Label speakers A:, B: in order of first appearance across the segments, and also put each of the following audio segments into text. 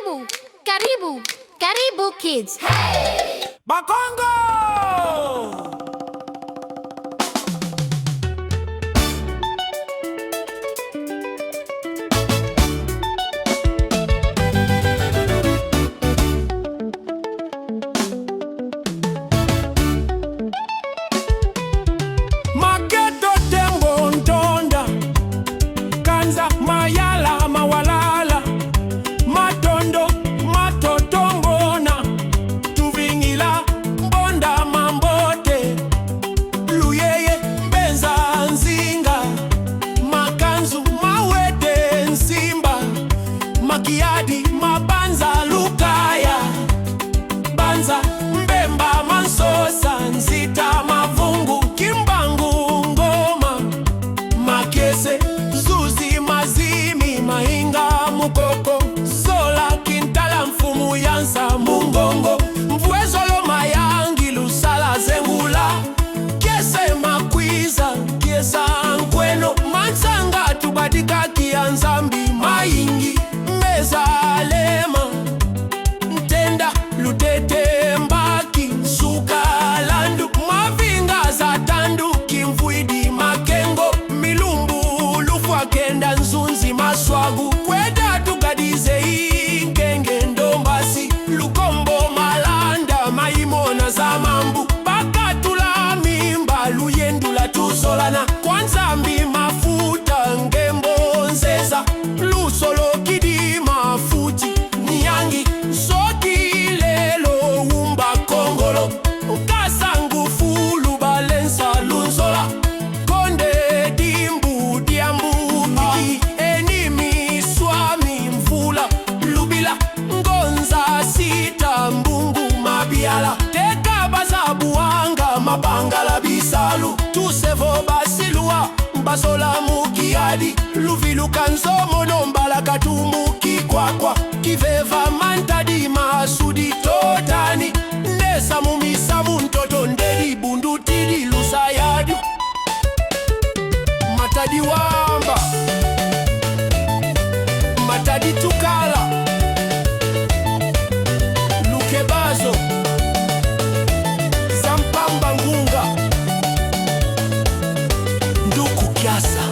A: Karibu, karibu, karibu kids.
B: Hey! Bakongo! Mageto tembo ntonda kanza mayala mawalala matondo matotongona tuvingila mbonda mambote luyeye mbenza nzinga makanzu mawete nsimba makiadi mabanza lukaya banza mbemba mansosa nzita mavungu kimbangu ngoma makese zuzi mazimi mahinga mukoko sola kintala mfumu yansa mungongo mvuezolo mayangi lusala zengula kese makwiza kiesa nkweno mansanga tubadika kianzambi mayingi meza lema ntenda lutete mbaki suka landu mavinga za tandu kimvuidi makengo milumbu lufwa kenda nzunzi maswagu kweda tugadize inkenge ndombasi lukombo malanda maimona za mambu bakatula mimba luyendula tusolana kwanzambi mafuta ngembo nzeza lusolo kidima futi niyangi soki lelo umba kongolo kasangu fulu balensa lunzola konde dimbu diambu enimi swami mvula lubila ngonza sita mbungu mabiala teka bazabuanga mabangala bisalu tusevo basilua basola mukiadi luviluka nzomono mbala katumuki kwakwa kiveva mantadi masudi totani ndesa mumisamu ntoto ndedi bundu tidi lusayadu matadi wamba matadi tukala lukebazo zampamba ngunga nduku kiasa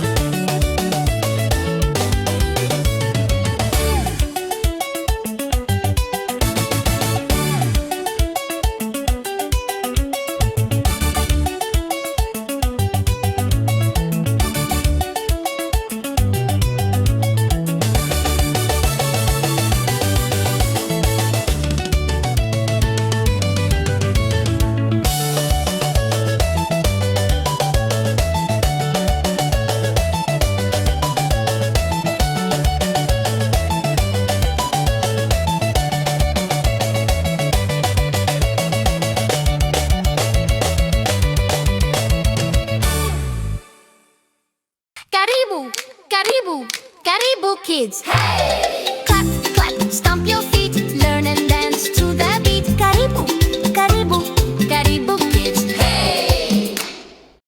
A: Karibu, karibu, karibu kids.
B: Hey!